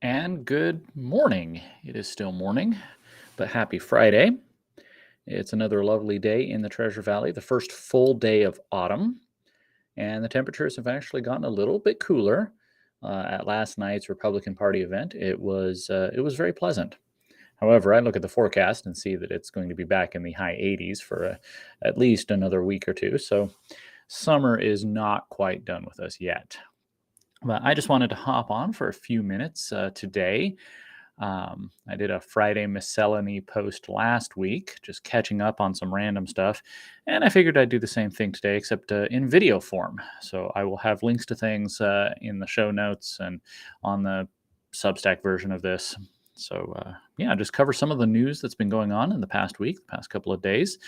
And good morning. It is still morning, but happy Friday. It's another lovely day in the Treasure Valley, the first full day of autumn, and the temperatures have actually gotten a little bit cooler. At last night's Republican Party event, it was very pleasant. However, I look at the forecast and see that it's going to be back in the high 80s for at least another week or two. So summer is not quite done with us yet. But I just wanted to hop on for a few minutes today. I did a Friday Miscellany post last week, just catching up on some random stuff. And I figured I'd do the same thing today, except in video form. So I will have links to things in the show notes and on the Substack version of this. So, yeah, just cover some of the news that's been going on in the past week, the past couple of days,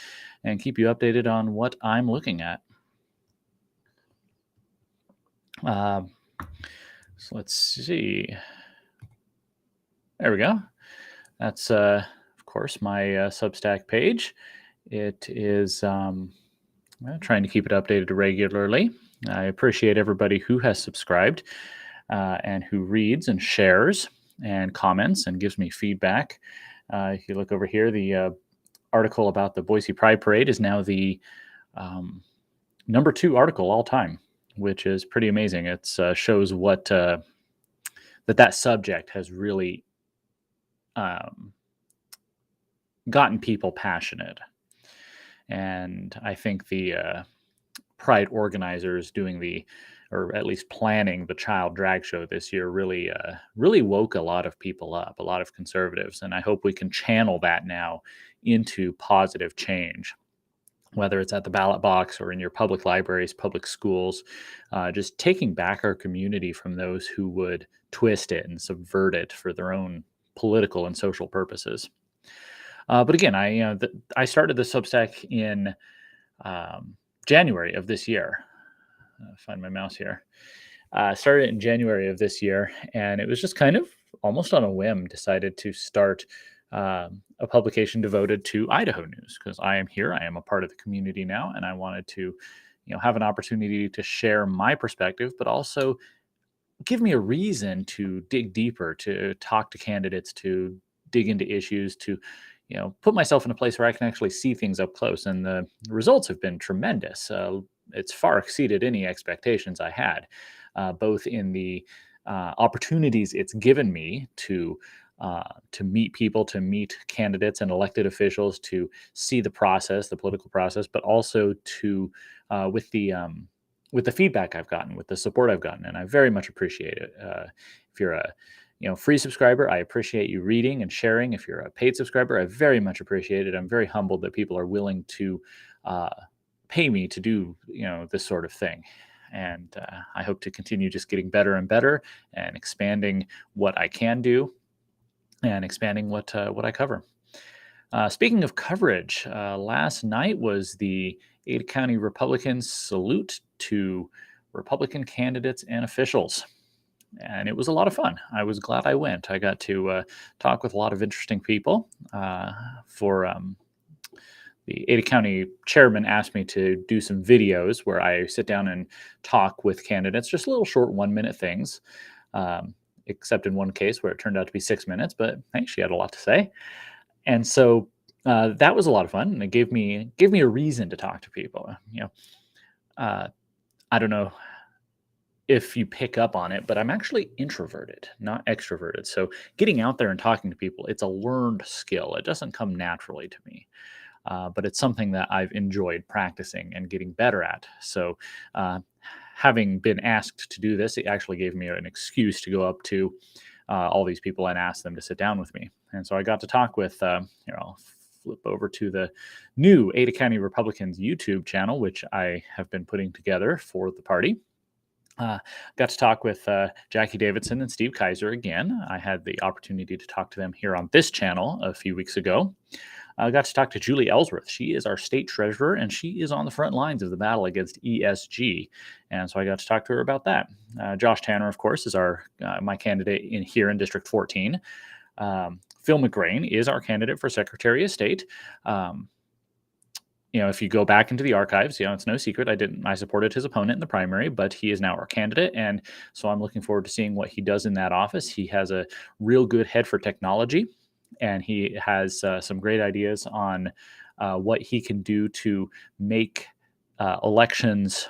and keep you updated on what I'm looking at. So let's see. There we go. That's, of course, my Substack page. It is trying to keep it updated regularly. I appreciate everybody who has subscribed and who reads and shares and comments and gives me feedback. If you look over here, the article about the Boise Pride Parade is now the number 2 article all time, which is pretty amazing. It shows what that subject has really gotten people passionate. And I think the Pride organizers doing or at least planning the child drag show this year really woke a lot of people up, a lot of conservatives. And I hope we can channel that now into positive change, whether it's at the ballot box or in your public libraries, public schools, just taking back our community from those who would twist it and subvert it for their own political and social purposes. But again, I started the Substack in January of this year. Find my mouse here. Started it in January of this year, and it was just kind of almost on a whim decided to start a publication devoted to Idaho news, because I am here. I am a part of the community now, and I wanted to, have an opportunity to share my perspective, but also give me a reason to dig deeper, to talk to candidates, to dig into issues, to put myself in a place where I can actually see things up close. And the results have been tremendous. It's far exceeded any expectations I had, both in the opportunities it's given me to meet people, to meet candidates and elected officials, to see the process, the political process, but also to with the feedback I've gotten, with the support I've gotten, and I very much appreciate it. If you're a free subscriber, I appreciate you reading and sharing. If you're a paid subscriber, I very much appreciate it. I'm very humbled that people are willing to pay me to do this sort of thing. And I hope to continue just getting better and better and expanding what I can do and expanding what I cover. Speaking of coverage, last night was the Ada County Republicans' salute to Republican candidates and officials. And it was a lot of fun. I was glad I went. I got to talk with a lot of interesting people. The Ada County chairman asked me to do some videos where I sit down and talk with candidates, just little short 1-minute things, except in one case where it turned out to be 6 minutes, but hey, she had a lot to say. And so that was a lot of fun, and it gave me a reason to talk to people. I don't know if you pick up on it, but I'm actually introverted, not extroverted. So getting out there and talking to people, it's a learned skill. It doesn't come naturally to me, but it's something that I've enjoyed practicing and getting better at. So having been asked to do this, it actually gave me an excuse to go up to all these people and ask them to sit down with me. And so I got to talk with, I'll flip over to the new Ada County Republicans YouTube channel, which I have been putting together for the party. Got to talk with Jackie Davidson and Steve Kaiser again. I had the opportunity to talk to them here on this channel a few weeks ago. I got to talk to Julie Ellsworth. She is our state treasurer, and she is on the front lines of the battle against ESG. And so I got to talk to her about that. Josh Tanner, of course, is my candidate here in District 14. Phil McGrain is our candidate for Secretary of State. If you go back into the archives, it's no secret I supported his opponent in the primary, but he is now our candidate, and so I'm looking forward to seeing what he does in that office. He has a real good head for technology, and he has some great ideas on what he can do to make elections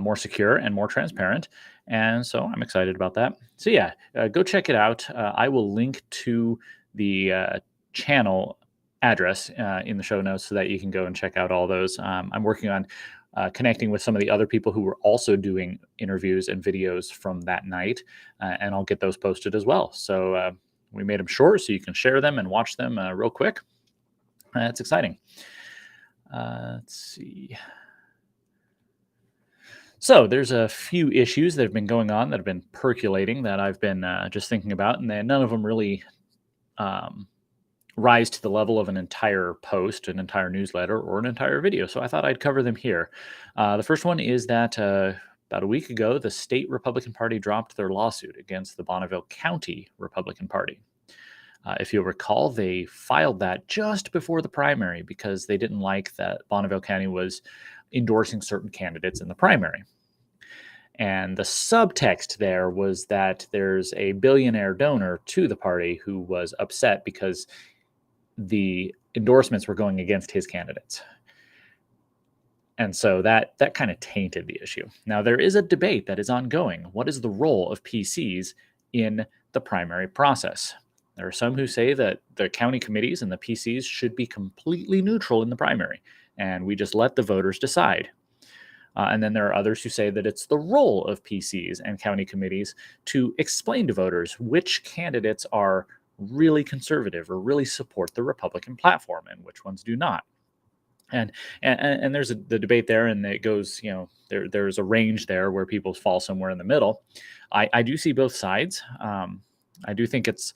more secure and more transparent. And so I'm excited about that. So yeah, go check it out. I will link to the channel address in the show notes so that you can go and check out all those. I'm working on connecting with some of the other people who were also doing interviews and videos from that night, and I'll get those posted as well. So we made them short so you can share them and watch them real quick. It's exciting. Let's see. So there's a few issues that have been going on that have been percolating that I've been just thinking about, and none of them really rise to the level of an entire post, an entire newsletter, or an entire video. So I thought I'd cover them here. The first one is that about a week ago, the state Republican Party dropped their lawsuit against the Bonneville County Republican Party. If you'll recall, they filed that just before the primary because they didn't like that Bonneville County was endorsing certain candidates in the primary. And the subtext there was that there's a billionaire donor to the party who was upset because the endorsements were going against his candidates. And so that kind of tainted the issue. Now, there is a debate that is ongoing. What is the role of PCs in the primary process? There are some who say that the county committees and the PCs should be completely neutral in the primary, and we just let the voters decide. And then there are others who say that it's the role of PCs and county committees to explain to voters which candidates are really conservative or really support the Republican platform and which ones do not. And there's the debate there, and it goes, there's a range there where people fall somewhere in the middle. I do see both sides. I do think it's,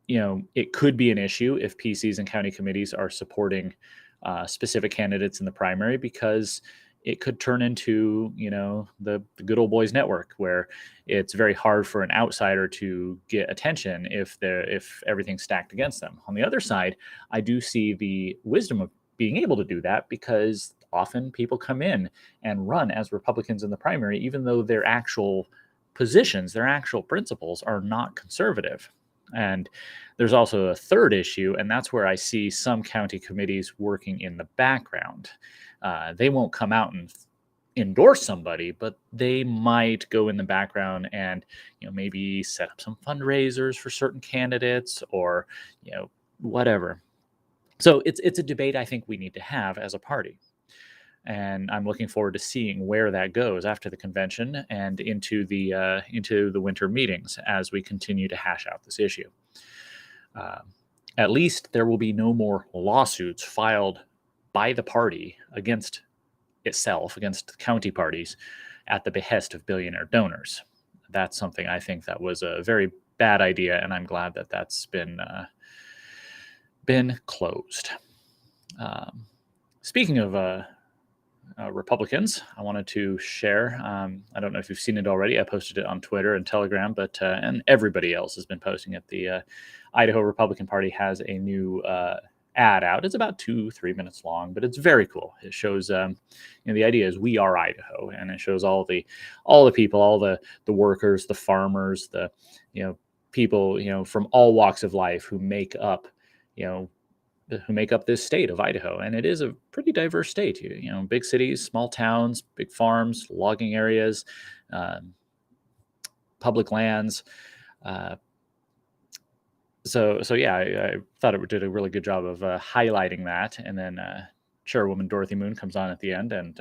it could be an issue if PCs and county committees are supporting specific candidates in the primary, because it could turn into, the good old boys network, where it's very hard for an outsider to get attention if everything's stacked against them. On the other side, I do see the wisdom of being able to do that, because often people come in and run as Republicans in the primary, even though their actual positions, their actual principles are not conservative. And there's also a third issue, and that's where I see some county committees working in the background. They won't come out and endorse somebody, but they might go in the background and, maybe set up some fundraisers for certain candidates, or, whatever. So it's a debate I think we need to have as a party. And I'm looking forward to seeing where that goes after the convention and into the winter meetings as we continue to hash out this issue. At least there will be no more lawsuits filed by the party against itself, against county parties, at the behest of billionaire donors. That's something I think that was a very bad idea, and I'm glad that that's been closed. Speaking of Republicans, I wanted to share. I don't know if you've seen it already. I posted it on Twitter and Telegram, but and everybody else has been posting it. The Idaho Republican Party has a new ad out. It's about 2-3 minutes long, but it's very cool. It shows, the idea is we are Idaho, and it shows all the people, all the workers, the farmers, the people from all walks of life who make up this state of Idaho. And it is a pretty diverse state. Big cities, small towns, big farms, logging areas, public lands. So yeah, I thought it did a really good job of highlighting that. And then Chairwoman Dorothy Moon comes on at the end and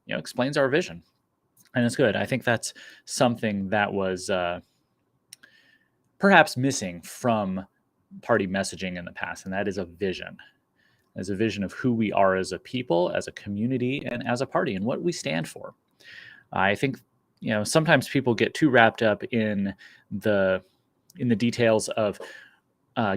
explains our vision. And it's good. I think that's something that was perhaps missing from party messaging in the past, and that is a vision. As a vision of who we are as a people, as a community, and as a party, and what we stand for. I think sometimes people get too wrapped up in the details of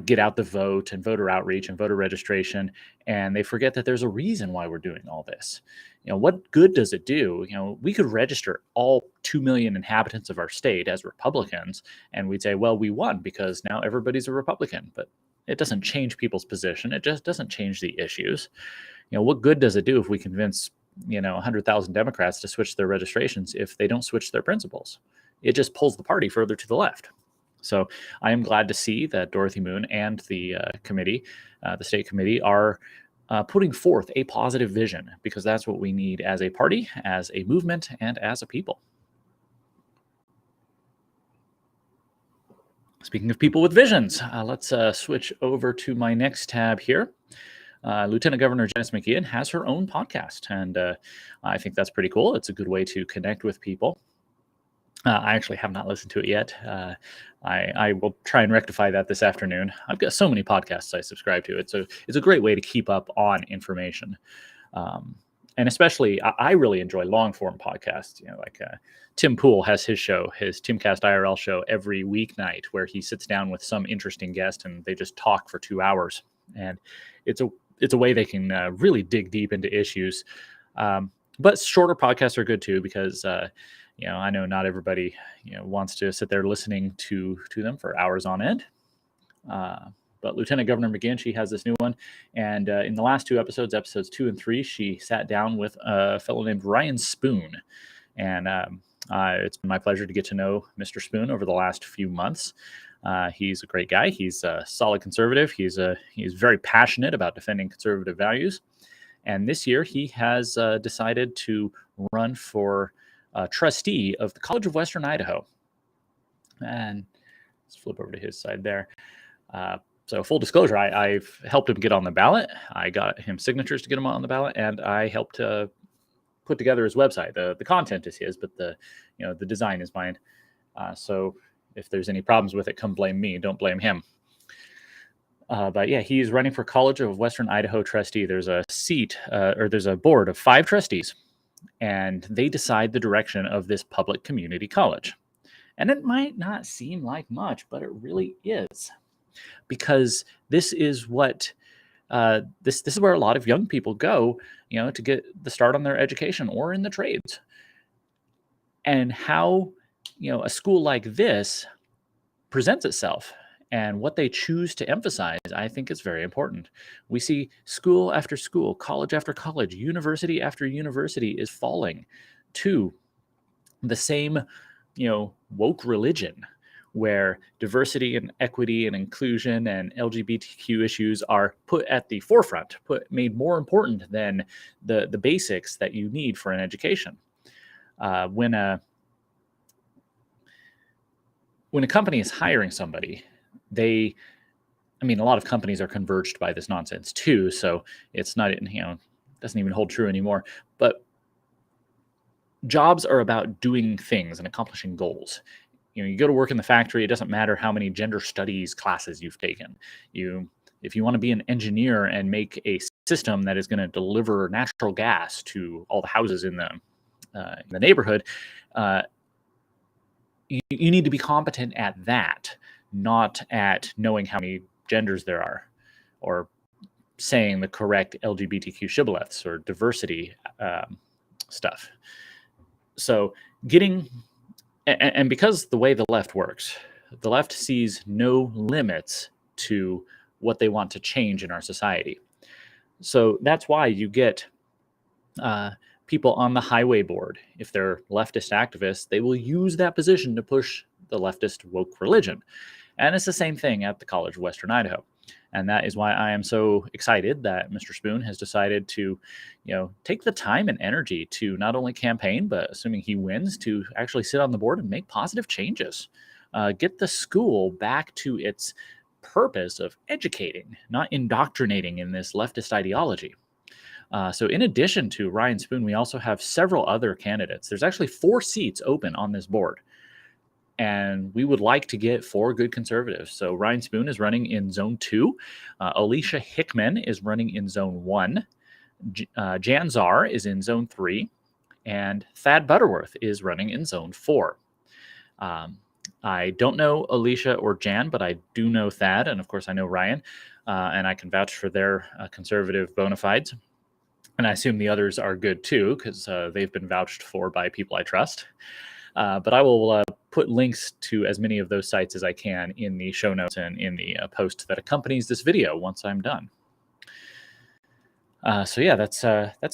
get out the vote and voter outreach and voter registration, and they forget that there's a reason why we're doing all this. What good does it do? We could register all 2 million inhabitants of our state as Republicans, and we'd say, well, we won because now everybody's a Republican. But it doesn't change people's position. It just doesn't change the issues. What good does it do if we convince 100,000 Democrats to switch their registrations if they don't switch their principles? It just pulls the party further to the left. So I am glad to see that Dorothy Moon and the committee, the state committee, are putting forth a positive vision, because that's what we need as a party, as a movement, and as a people. Speaking of people with visions, let's switch over to my next tab here. Lieutenant Governor Jess McKeon has her own podcast, and I think that's pretty cool. It's a good way to connect with people. I actually have not listened to it yet. I will try and rectify that this afternoon. I've got so many podcasts I subscribe to. It's a great way to keep up on information. And especially, I really enjoy long-form podcasts. Like Tim Pool has his show, his Timcast IRL show, every weeknight, where he sits down with some interesting guest and they just talk for 2 hours. And it's a way they can really dig deep into issues. But shorter podcasts are good too, because I know not everybody wants to sit there listening to them for hours on end. But Lieutenant Governor McKeon, she has this new one. And in the last 2 episodes, episodes 2 and 3, she sat down with a fellow named Ryan Spoon. And it's been my pleasure to get to know Mr. Spoon over the last few months. He's a great guy. He's a solid conservative. He's very passionate about defending conservative values. And this year, he has decided to run for trustee of the College of Western Idaho. And let's flip over to his side there. So full disclosure, I've helped him get on the ballot. I got him signatures to get him on the ballot, and I helped put together his website. The content is his, but the design is mine. So if there's any problems with it, come blame me. Don't blame him. But yeah, he's running for College of Western Idaho trustee. There's a seat, or there's a board of 5 trustees, and they decide the direction of this public community college. And it might not seem like much, but it really is, because this is what this is where a lot of young people go, to get the start on their education or in the trades. And how a school like this presents itself and what they choose to emphasize, I think is very important. We see school after school, college after college, university after university is falling to the same, woke religion, where diversity and equity and inclusion and LGBTQ issues are put at the forefront, made more important than the basics that you need for an education. When a company is hiring somebody, a lot of companies are converged by this nonsense too, so it's not, doesn't even hold true anymore. But jobs are about doing things and accomplishing goals. You go to work in the factory, it doesn't matter how many gender studies classes you've taken. If you want to be an engineer and make a system that is going to deliver natural gas to all the houses in the neighborhood, you need to be competent at that, not at knowing how many genders there are, or saying the correct LGBTQ shibboleths or diversity stuff. So and because the way the left works, the left sees no limits to what they want to change in our society. So that's why you get people on the highway board. If they're leftist activists, they will use that position to push the leftist woke religion. And it's the same thing at the College of Western Idaho. And that is why I am so excited that Mr. Spoon has decided to, take the time and energy to not only campaign, but assuming he wins, to actually sit on the board and make positive changes. Get the school back to its purpose of educating, not indoctrinating in this leftist ideology. So in addition to Ryan Spoon, we also have several other candidates. There's actually 4 seats open on this board. And we would like to get 4 good conservatives. So Ryan Spoon is running in Zone 2. Alisha Hickman is running in Zone 1. Jan Zarr is in Zone 3. And Thad Butterworth is running in Zone 4. I don't know Alisha or Jan, but I do know Thad, and of course I know Ryan, and I can vouch for their conservative bona fides. And I assume the others are good too, because they've been vouched for by people I trust. But I will put links to as many of those sites as I can in the show notes and in the post that accompanies this video once I'm done. So yeah, that's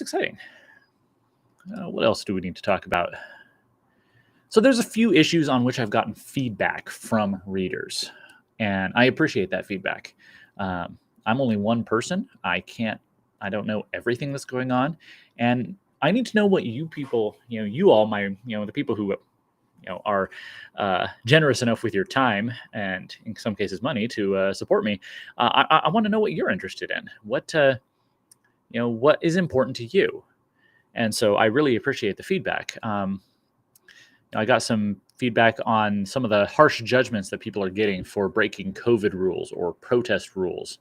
exciting. What else do we need to talk about? So there's a few issues on which I've gotten feedback from readers, and I appreciate that feedback. I'm only one person. I don't know everything that's going on, and I need to know what you people, you all, the people who are generous enough with your time and in some cases money to support me. I want to know what you're interested in. What is important to you? And so I really appreciate the feedback. I got some feedback on some of the harsh judgments that people are getting for breaking COVID rules or protest rules.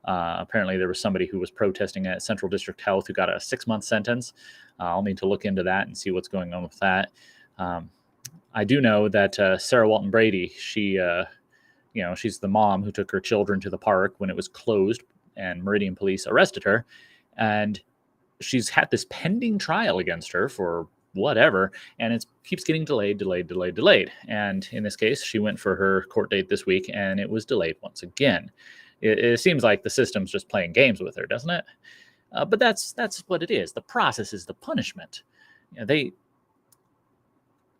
Apparently, there was somebody who was protesting at Central District Health who got a 6-month sentence. I'll need to look into that and see what's going on with that. I do know that Sarah Walton Brady, she's the mom who took her children to the park when it was closed and Meridian police arrested her. And she's had this pending trial against her for whatever, and it keeps getting delayed. And in this case, she went for her court date this week, and it was delayed once again. It seems like the system's just playing games with her, doesn't it? But that's what it is. The process is the punishment.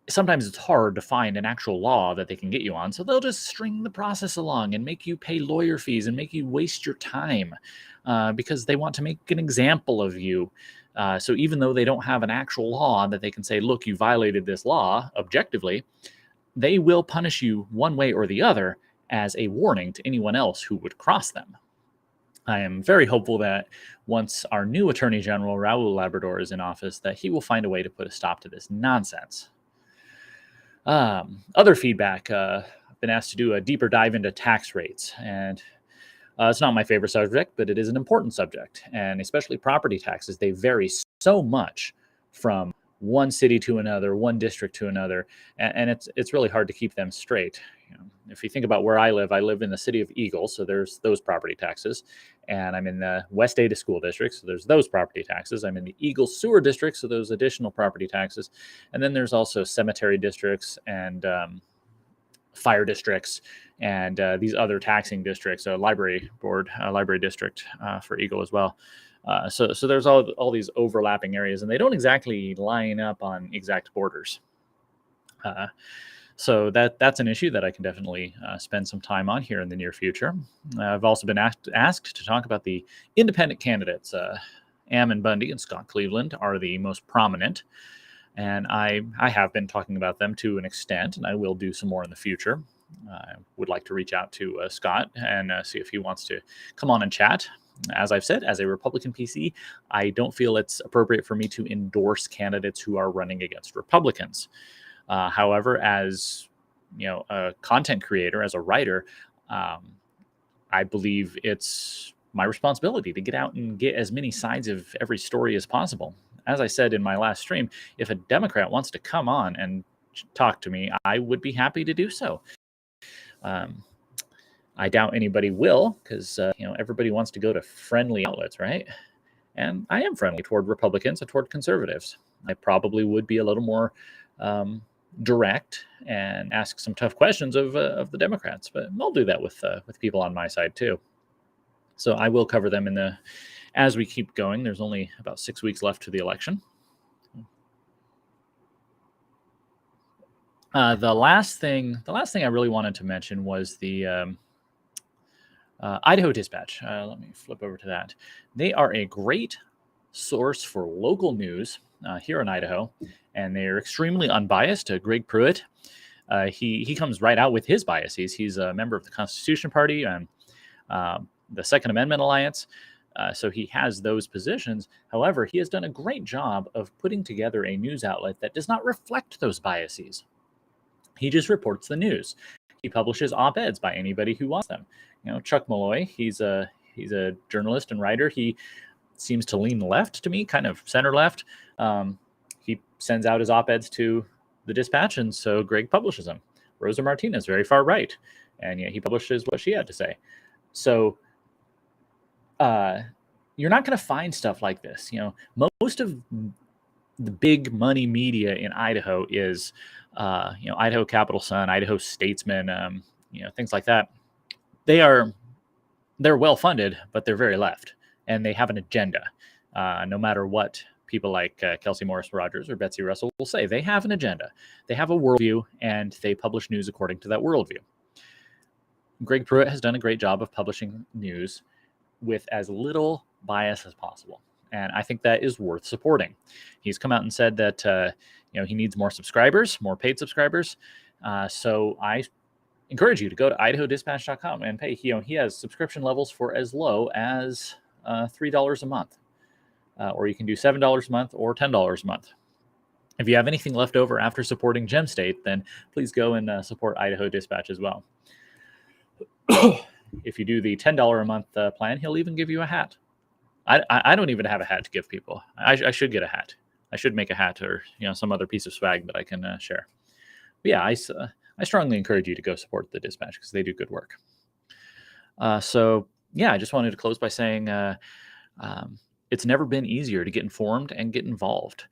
Sometimes it's hard to find an actual law that they can get you on, so they'll just string the process along and make you pay lawyer fees and make you waste your time because they want to make an example of you. So even though they don't have an actual law that they can say, look, you violated this law objectively, they will punish you one way or the other as a warning to anyone else who would cross them. I am very hopeful that once our new Attorney General, Raul Labrador, is in office, that he will find a way to put a stop to this nonsense. Other feedback, I've been asked to do a deeper dive into tax rates, and it's not my favorite subject, but it is an important subject, and especially property taxes. They vary so much from one city to another, one district to another, and it's really hard to keep them straight. If you think about where I live in the city of Eagle, so there's those property taxes, and I'm in the West Ada School District, so there's those property taxes. I'm in the Eagle Sewer District, so those additional property taxes, and then there's also cemetery districts and fire districts and these other taxing districts, library district for Eagle as well. So there's all these overlapping areas, and they don't exactly line up on exact borders. So that's an issue that I can definitely spend some time on here in the near future. I've also been asked to talk about the independent candidates. Ammon Bundy and Scott Cleveland are the most prominent, and I have been talking about them to an extent, and I will do some more in the future. I would like to reach out to Scott and see if he wants to come on and chat. As I've said, as a Republican PC, I don't feel it's appropriate for me to endorse candidates who are running against Republicans. However, as a content creator, as a writer, I believe it's my responsibility to get out and get as many sides of every story as possible. As I said in my last stream, if a Democrat wants to come on and talk to me, I would be happy to do so. I doubt anybody will, because everybody wants to go to friendly outlets, right? And I am friendly toward Republicans and toward conservatives. I probably would be a little more direct and ask some tough questions of the Democrats, but I'll do that with people on my side too. So I will cover them as we keep going. There's only about 6 weeks left to the election. The last thing I really wanted to mention was the Idaho Dispatch. Let me flip over to that. They are a great source for local news here in Idaho, and they're extremely unbiased. Greg Pruitt, he comes right out with his biases. He's a member of the Constitution Party and the Second Amendment Alliance, so he has those positions. However, he has done a great job of putting together a news outlet that does not reflect those biases. He just reports the news. He publishes op-eds by anybody who wants them. Chuck Malloy, he's a journalist and writer. He seems to lean left to me, kind of center left. He sends out his op-eds to the Dispatch, and so Greg publishes them. Rosa Martinez, very far right, and yet he publishes what she had to say. So you're not going to find stuff like this. Most of the big money media in Idaho is, Idaho Capital Sun, Idaho Statesman, things like that. They're well funded, but they're very left, and they have an agenda. No matter what people like Kelsey Morris Rogers or Betsy Russell will say, they have an agenda. They have a worldview, and they publish news according to that worldview. Greg Pruitt has done a great job of publishing news with as little bias as possible. And I think that is worth supporting. He's come out and said that he needs more subscribers, more paid subscribers. So I encourage you to go to idahodispatch.com and pay. He has subscription levels for as low as $3 a month, or you can do $7 a month or $10 a month. If you have anything left over after supporting GemState, then please go and support Idaho Dispatch as well. If you do the $10 a month plan, he'll even give you a hat. I don't even have a hat to give people. I should get a hat. I should make a hat or some other piece of swag that I can share. But yeah, I strongly encourage you to go support the Dispatch because they do good work. So yeah, I just wanted to close by saying it's never been easier to get informed and get involved.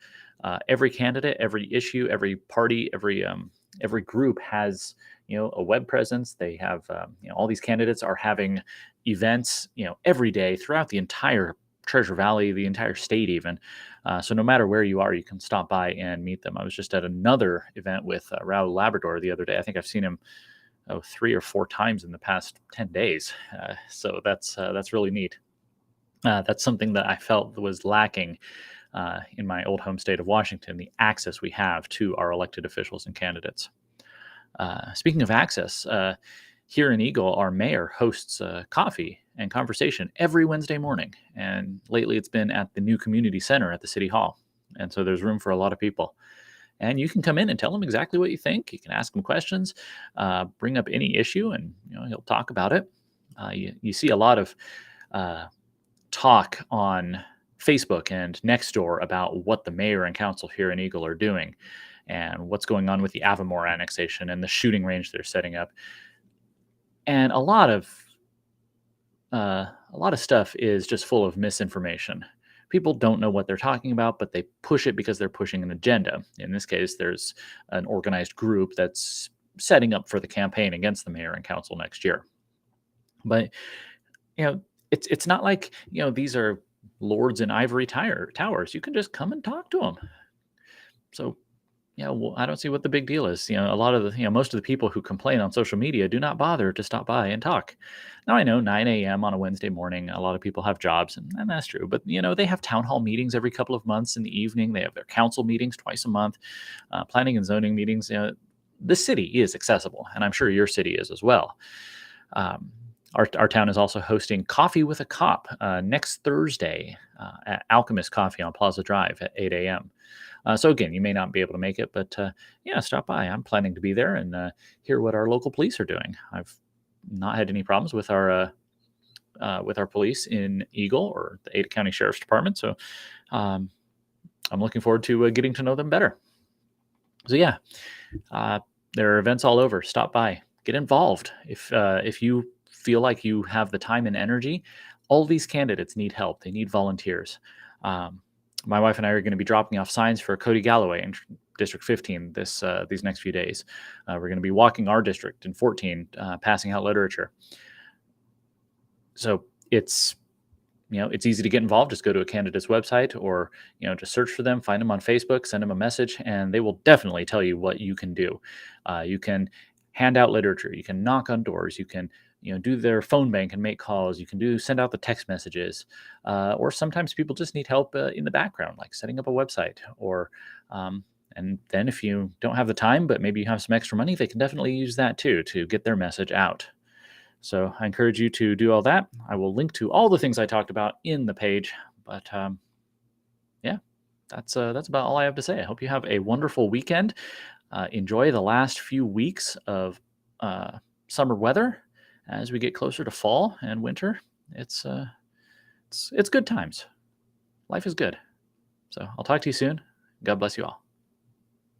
Every candidate, every issue, every party, every group has a web presence. They have all these candidates are having events every day throughout the entire Treasure Valley, the entire state even. So no matter where you are, you can stop by and meet them. I was just at another event with Raul Labrador the other day. I think I've seen him 3 or 4 times in the past 10 days. So that's really neat. That's something that I felt was lacking in my old home state of Washington, the access we have to our elected officials and candidates. Speaking of access, here in Eagle, our mayor hosts coffee and conversation every Wednesday morning. And lately it's been at the new community center at the city hall. And so there's room for a lot of people. And you can come in and tell him exactly what you think. You can ask him questions, bring up any issue, and he'll talk about it. You see a lot of talk on Facebook and Nextdoor about what the mayor and council here in Eagle are doing and what's going on with the Avamore annexation and the shooting range they're setting up. And a lot of stuff is just full of misinformation. People don't know what they're talking about, but they push it because they're pushing an agenda. In this case, there's an organized group that's setting up for the campaign against the mayor and council next year. But it's not like these are lords in ivory towers. You can just come and talk to them. So I don't see what the big deal is. A lot of the most of the people who complain on social media do not bother to stop by and talk. Now I know 9 a.m. on a Wednesday morning, a lot of people have jobs, and that's true. But they have town hall meetings every couple of months in the evening. They have their council meetings twice a month, planning and zoning meetings. The city is accessible, and I'm sure your city is as well. Our town is also hosting Coffee with a Cop next Thursday at Alchemist Coffee on Plaza Drive at 8 a.m. So again, you may not be able to make it, but stop by. I'm planning to be there and hear what our local police are doing. I've not had any problems with our police in Eagle or the Ada County Sheriff's Department, so I'm looking forward to getting to know them better. So yeah, there are events all over. Stop by, get involved. If you feel like you have the time and energy, all these candidates need help. They need volunteers. My wife and I are going to be dropping off signs for Cody Galloway in District 15 these next few days. We're going to be walking our district in 14, passing out literature. So it's easy to get involved. Just go to a candidate's website or just search for them, find them on Facebook, send them a message, and they will definitely tell you what you can do. You can hand out literature. You can knock on doors. You can do their phone bank and make calls. You can send out the text messages, or sometimes people just need help in the background, like setting up a website. Or, and then if you don't have the time, but maybe you have some extra money, they can definitely use that too to get their message out. So I encourage you to do all that. I will link to all the things I talked about in the page. But yeah, that's about all I have to say. I hope you have a wonderful weekend. Enjoy the last few weeks of summer weather. As we get closer to fall and winter, it's good times. Life is good. So I'll talk to you soon. God bless you all.